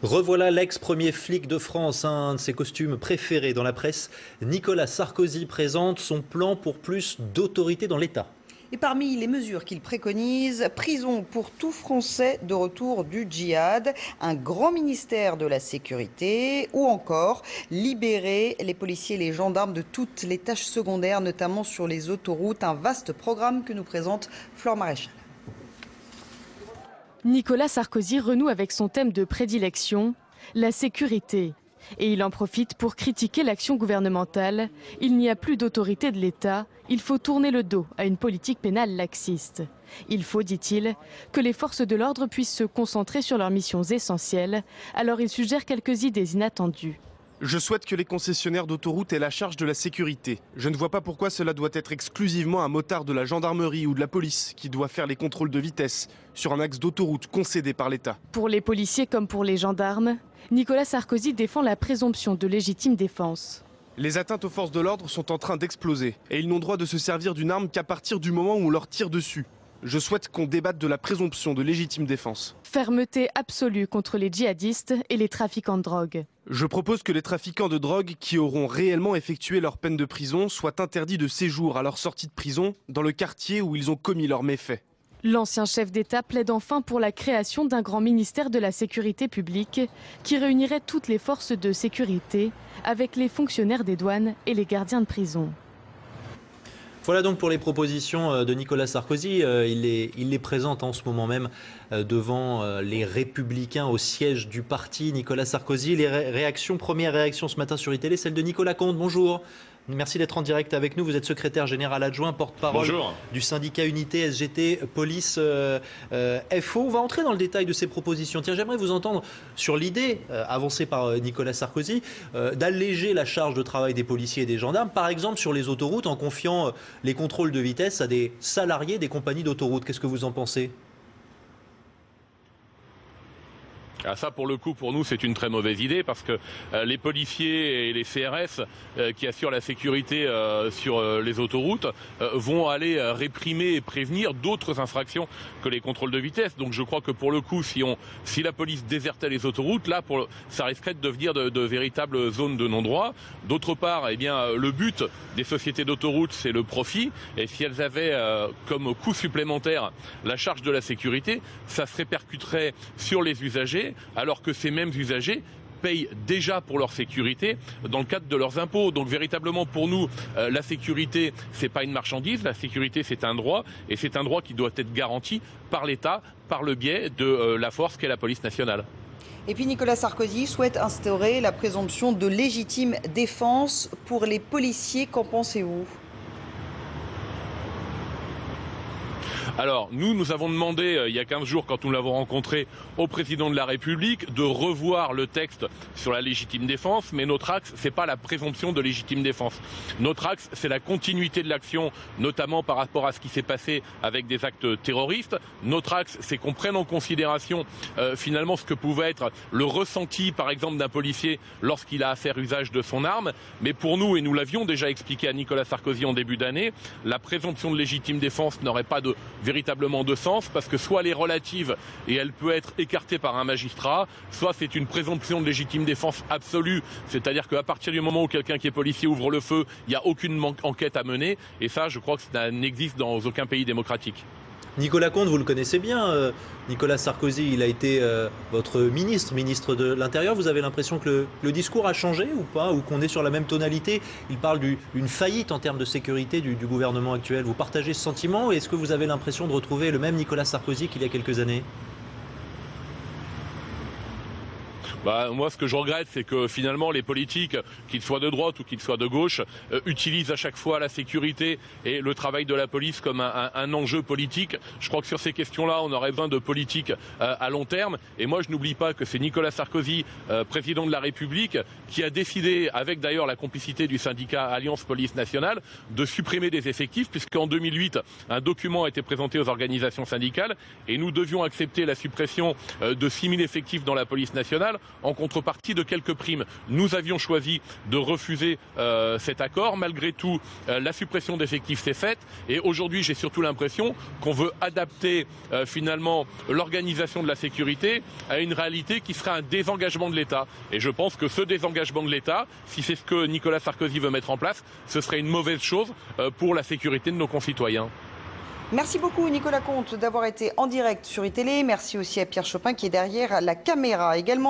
Revoilà l'ex-premier flic de France, un de ses costumes préférés dans la presse. Nicolas Sarkozy présente son plan pour plus d'autorité dans l'État. Et parmi les mesures qu'il préconise, prison pour tout Français de retour du djihad, un grand ministère de la sécurité ou encore libérer les policiers et les gendarmes de toutes les tâches secondaires, notamment sur les autoroutes. Un vaste programme que nous présente Flore Maréchal. Nicolas Sarkozy renoue avec son thème de prédilection, la sécurité. Et il en profite pour critiquer l'action gouvernementale. Il n'y a plus d'autorité de l'État, il faut tourner le dos à une politique pénale laxiste. Il faut, dit-il, que les forces de l'ordre puissent se concentrer sur leurs missions essentielles. Alors il suggère quelques idées inattendues. Je souhaite que les concessionnaires d'autoroutes aient la charge de la sécurité. Je ne vois pas pourquoi cela doit être exclusivement un motard de la gendarmerie ou de la police qui doit faire les contrôles de vitesse sur un axe d'autoroute concédé par l'État. Pour les policiers comme pour les gendarmes, Nicolas Sarkozy défend la présomption de légitime défense. Les atteintes aux forces de l'ordre sont en train d'exploser et ils n'ont droit de se servir d'une arme qu'à partir du moment où on leur tire dessus. Je souhaite qu'on débatte de la présomption de légitime défense. Fermeté absolue contre les djihadistes et les trafiquants de drogue. Je propose que les trafiquants de drogue qui auront réellement effectué leur peine de prison soient interdits de séjour à leur sortie de prison dans le quartier où ils ont commis leurs méfaits. L'ancien chef d'État plaide enfin pour la création d'un grand ministère de la sécurité publique qui réunirait toutes les forces de sécurité avec les fonctionnaires des douanes et les gardiens de prison. Voilà donc pour les propositions de Nicolas Sarkozy. Il les présente en ce moment même devant les Républicains au siège du parti. Nicolas Sarkozy, les réactions, première réaction ce matin sur iTélé, celle de Nicolas Comte. Bonjour. Merci d'être en direct avec nous. Vous êtes secrétaire général adjoint, porte-parole du syndicat Unité SGT Police FO. On va entrer dans le détail de ces propositions. Tiens, j'aimerais vous entendre sur l'idée avancée par Nicolas Sarkozy d'alléger la charge de travail des policiers et des gendarmes, par exemple sur les autoroutes, en confiant les contrôles de vitesse à des salariés des compagnies d'autoroutes. Qu'est-ce que vous en pensez ? Ah, ça, pour le coup, pour nous, c'est une très mauvaise idée parce que les policiers et les CRS qui assurent la sécurité sur les autoroutes vont aller réprimer et prévenir d'autres infractions que les contrôles de vitesse. Donc je crois que pour le coup, si la police désertait les autoroutes, là, ça risquerait de devenir de véritables zones de non-droit. D'autre part, eh bien, le but des sociétés d'autoroutes, c'est le profit. Et si elles avaient comme coût supplémentaire la charge de la sécurité, ça se répercuterait sur les usagers, alors que ces mêmes usagers payent déjà pour leur sécurité dans le cadre de leurs impôts. Donc véritablement pour nous, la sécurité, c'est pas une marchandise, la sécurité c'est un droit, et c'est un droit qui doit être garanti par l'État, par le biais de la force qu'est la police nationale. Et puis Nicolas Sarkozy souhaite instaurer la présomption de légitime défense pour les policiers. Qu'en pensez-vous ? Alors, nous avons demandé, il y a 15 jours, quand nous l'avons rencontré, au président de la République, de revoir le texte sur la légitime défense, mais notre axe, c'est pas la présomption de légitime défense. Notre axe, c'est la continuité de l'action, notamment par rapport à ce qui s'est passé avec des actes terroristes. Notre axe, c'est qu'on prenne en considération, finalement, ce que pouvait être le ressenti, par exemple, d'un policier lorsqu'il a à faire usage de son arme. Mais pour nous, et nous l'avions déjà expliqué à Nicolas Sarkozy en début d'année, la présomption de légitime défense n'aurait pas véritablement de sens, parce que soit elle est relative et elle peut être écartée par un magistrat, soit c'est une présomption de légitime défense absolue, c'est-à-dire qu'à partir du moment où quelqu'un qui est policier ouvre le feu, il n'y a aucune enquête à mener, et ça je crois que ça n'existe dans aucun pays démocratique. Nicolas Comte, vous le connaissez bien. Nicolas Sarkozy, il a été votre ministre de l'Intérieur. Vous avez l'impression que le discours a changé ou pas, ou qu'on est sur la même tonalité? Il parle d'une faillite en termes de sécurité du gouvernement actuel. Vous partagez ce sentiment, ou est-ce que vous avez l'impression de retrouver le même Nicolas Sarkozy qu'il y a quelques années? Moi, ce que je regrette, c'est que finalement, les politiques, qu'ils soient de droite ou qu'ils soient de gauche, utilisent à chaque fois la sécurité et le travail de la police comme un enjeu politique. Je crois que sur ces questions-là, on aurait besoin de politique à long terme. Et moi, je n'oublie pas que c'est Nicolas Sarkozy, président de la République, qui a décidé, avec d'ailleurs la complicité du syndicat Alliance Police Nationale, de supprimer des effectifs, puisqu'en 2008, un document a été présenté aux organisations syndicales et nous devions accepter la suppression de 6 000 effectifs dans la police nationale. en contrepartie de quelques primes. Nous avions choisi de refuser cet accord. Malgré tout, la suppression d'effectifs s'est faite et aujourd'hui j'ai surtout l'impression qu'on veut adapter finalement l'organisation de la sécurité à une réalité qui serait un désengagement de l'État. Et je pense que ce désengagement de l'État, si c'est ce que Nicolas Sarkozy veut mettre en place, ce serait une mauvaise chose pour la sécurité de nos concitoyens. Merci beaucoup Nicolas Comte d'avoir été en direct sur iTélé. Merci aussi à Pierre Chopin qui est derrière la caméra. Également